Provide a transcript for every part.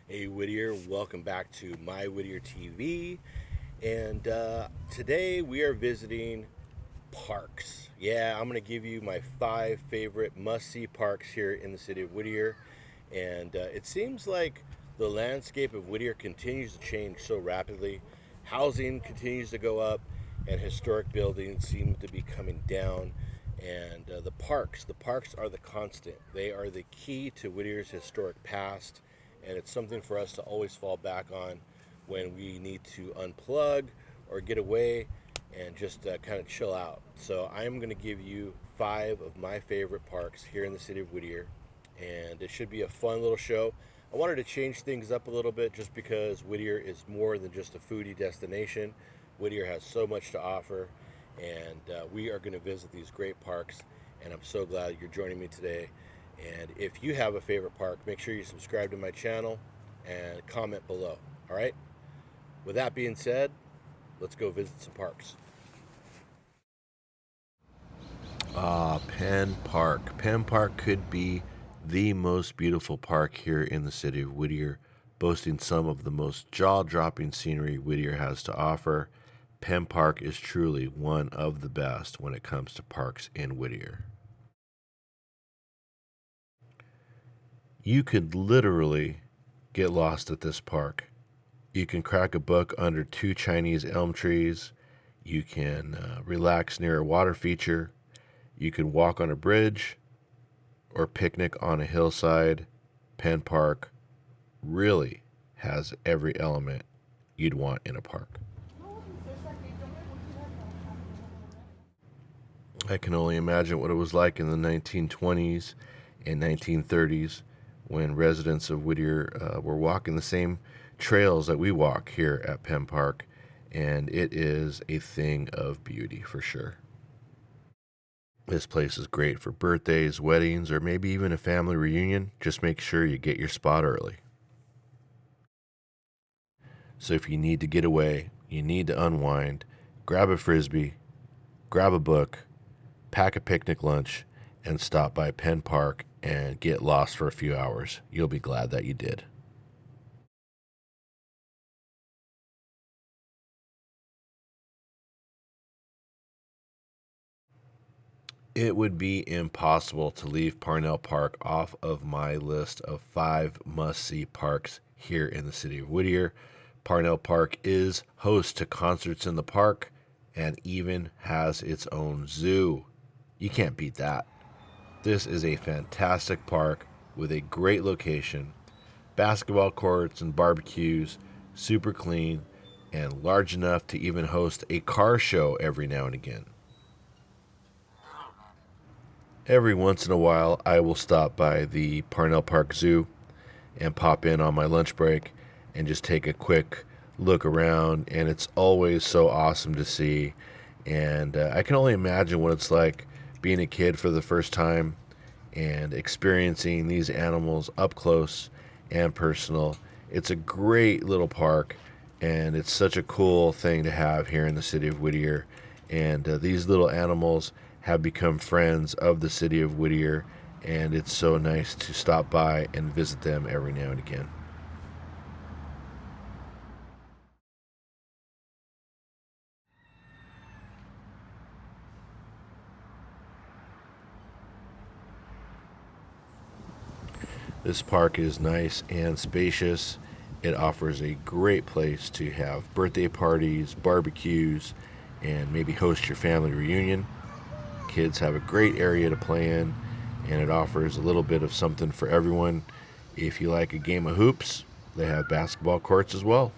Hey Whittier, welcome back to my Whittier TV. And today we are visiting parks. Yeah, I'm going to give you my 5 favorite must see parks here in the city of Whittier. And it seems like the landscape of Whittier continues to change so rapidly. Housing continues to go up, and historic buildings seem to be coming down. And the parks are the constant. They are the key to Whittier's historic past, and it's something for us to always fall back on when we need to unplug or get away and just kind of chill out. So I'm going to give you 5 of my favorite parks here in the city of Whittier, and it should be a fun little show. I wanted to change things up a little bit just because Whittier is more than just a foodie destination. Whittier has so much to offer, and we are going to visit these great parks, and I'm so glad you're joining me today. And if you have a favorite park, make sure you subscribe to my channel and comment below. All right? With that being said, let's go visit some parks. Penn Park. Penn Park could be the most beautiful park here in the city of Whittier, boasting some of the most jaw-dropping scenery Whittier has to offer. Penn Park is truly one of the best when it comes to parks in Whittier. You could literally get lost at this park. You can crack a book under 2 Chinese elm trees. You can relax near a water feature. You can walk on a bridge or picnic on a hillside. Penn Park really has every element you'd want in a park. I can only imagine what it was like in the 1920s and 1930s when residents of Whittier were walking the same trails that we walk here at Penn Park, and it is a thing of beauty for sure. This place is great for birthdays, weddings, or maybe even a family reunion. Just make sure you get your spot early. So if you need to get away, you need to unwind, grab a frisbee, grab a book, pack a picnic lunch, and stop by Penn Park and get lost for a few hours. You'll be glad that you did. It would be impossible to leave Parnell Park off of my list of 5 must-see parks here in the city of Whittier. Parnell Park is host to concerts in the park and even has its own zoo. You can't beat that. This is a fantastic park with a great location, basketball courts and barbecues, super clean, and large enough to even host a car show every now and again. Every once in a while, I will stop by the Parnell Park Zoo and pop in on my lunch break and just take a quick look around, and it's always so awesome to see. And I can only imagine what it's like being a kid for the first time and experiencing these animals up close and personal. It's a great little park, and it's such a cool thing to have here in the city of Whittier. And these little animals have become friends of the city of Whittier, and it's so nice to stop by and visit them every now and again. This park is nice and spacious. It offers a great place to have birthday parties, barbecues, and maybe host your family reunion. Kids have a great area to play in, and it offers a little bit of something for everyone. If you like a game of hoops, they have basketball courts as well.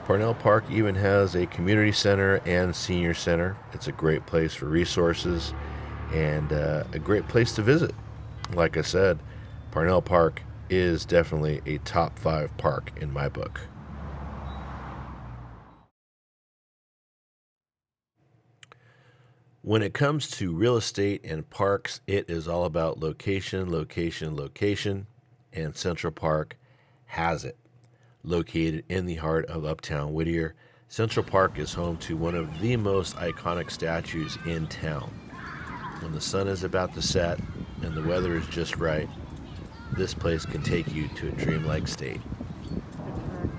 Parnell Park even has a community center and senior center. It's a great place for resources and a great place to visit. Like I said, Parnell Park is definitely a top 5 park in my book. When it comes to real estate and parks, it is all about location, location, location, and Central Park has it. Located in the heart of Uptown Whittier, Central Park is home to one of the most iconic statues in town. When the sun is about to set and the weather is just right, this place can take you to a dreamlike state.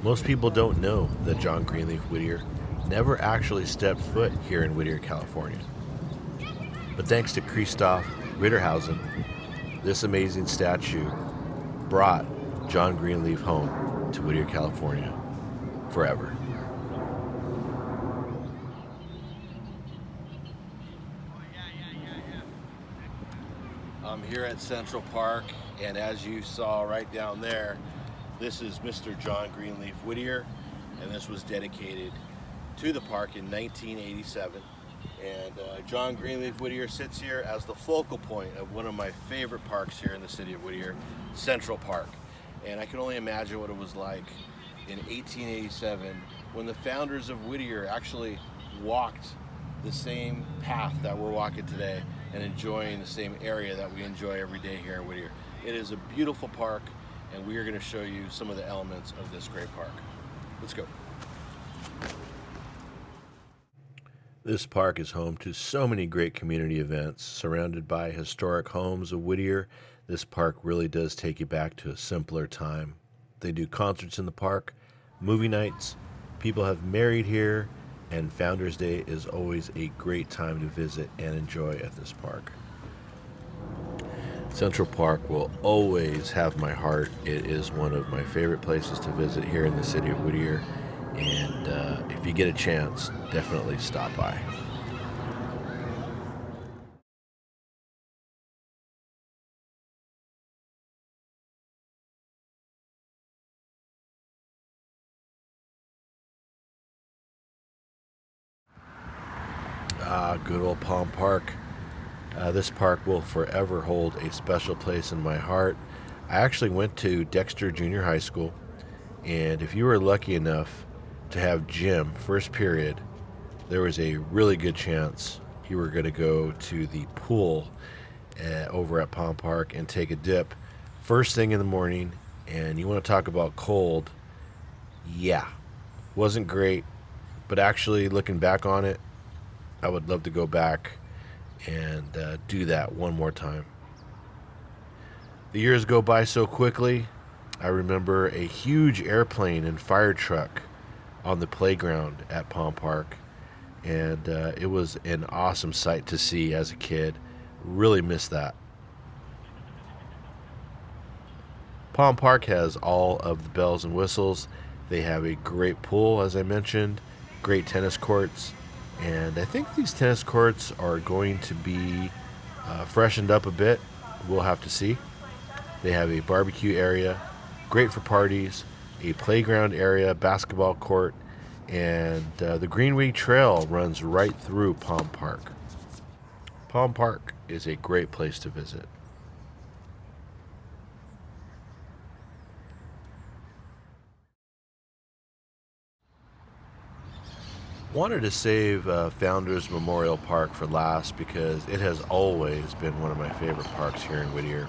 Most people don't know that John Greenleaf Whittier never actually stepped foot here in Whittier, California. But thanks to Christoph Ritterhausen, this amazing statue brought John Greenleaf home to Whittier, California forever. I'm here at Central Park, and as you saw right down there, this is Mr. John Greenleaf Whittier, and this was dedicated to the park in 1987. And John Greenleaf Whittier sits here as the focal point of one of my favorite parks here in the city of Whittier, Central Park. And I can only imagine what it was like in 1887 when the founders of Whittier actually walked the same path that we're walking today and enjoying the same area that we enjoy every day here in Whittier. It is a beautiful park, and we are going to show you some of the elements of this great park. Let's go. This park is home to so many great community events. Surrounded by historic homes of Whittier, this park really does take you back to a simpler time. They do concerts in the park, movie nights, people have married here, and Founders Day is always a great time to visit and enjoy at this park. Central Park will always have my heart. It is one of my favorite places to visit here in the city of Whittier, and if you get a chance, definitely stop by. Good old Penn Park. This park will forever hold a special place in my heart. I actually went to Dexter Junior High School, and if you were lucky enough to have gym first period, there was a really good chance you were going to go to the pool over at Penn Park and take a dip first thing in the morning. And you want to talk about cold? Yeah, wasn't great, but actually looking back on it, I would love to go back and do that one more time. The years go by so quickly. I remember a huge airplane and fire truck on the playground at Penn Park, and it was an awesome sight to see as a kid. Really miss that. Penn Park has all of the bells and whistles. They have a great pool, as I mentioned, great tennis courts, and I think these tennis courts are going to be freshened up a bit. We'll have to see. They have a barbecue area, great for parties, a playground area, basketball court, and the Greenway Trail runs right through Penn Park. Penn Park is a great place to visit. Wanted to save Founders Memorial Park for last because it has always been one of my favorite parks here in Whittier.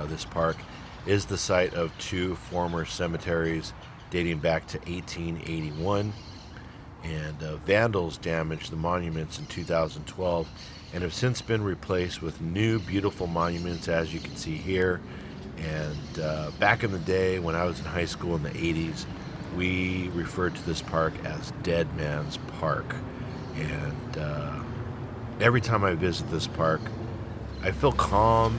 This park is the site of two former cemeteries dating back to 1881, and vandals damaged the monuments in 2012 and have since been replaced with new beautiful monuments, as you can see here. And back in the day when I was in high school in the 80s, we referred to this park as Dead Man's Park. And every time I visit this park, I feel calm,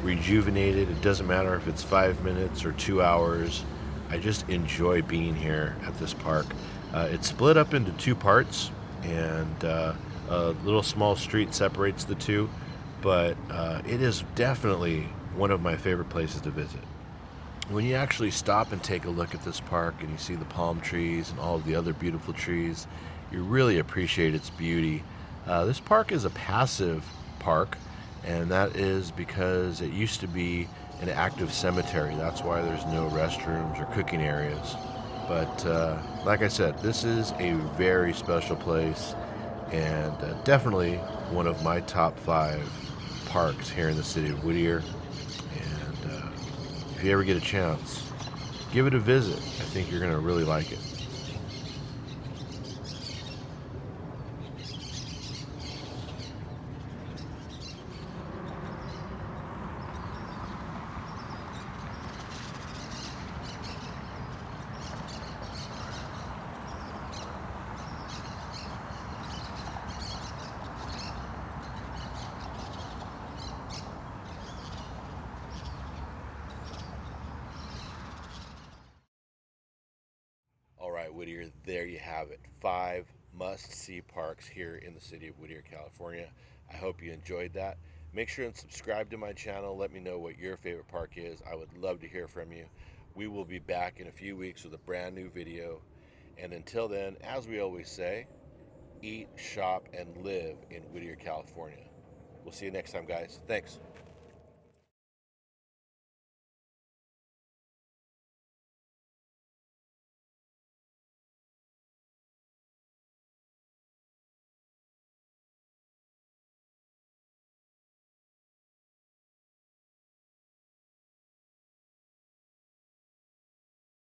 rejuvenated. It doesn't matter if it's 5 minutes or 2 hours. I just enjoy being here at this park. It's split up into two parts, and a little small street separates the two, but it is definitely one of my favorite places to visit. When you actually stop and take a look at this park and you see the palm trees and all of the other beautiful trees, you really appreciate its beauty. This park is a passive park, and that is because it used to be an active cemetery. That's why there's no restrooms or cooking areas. But like I said, this is a very special place, and definitely one of my top 5 parks here in the city of Whittier. And if you ever get a chance, give it a visit. I think you're going to really like it. right, Whittier, there you have it. 5 must-see parks here in the city of Whittier, California. I hope you enjoyed that. Make sure and subscribe to my channel. Let me know what your favorite park is. I would love to hear from you. We will be back in a few weeks with a brand new video. And until then, as we always say, eat, shop, and live in Whittier, California. We'll see you next time, guys. Thanks.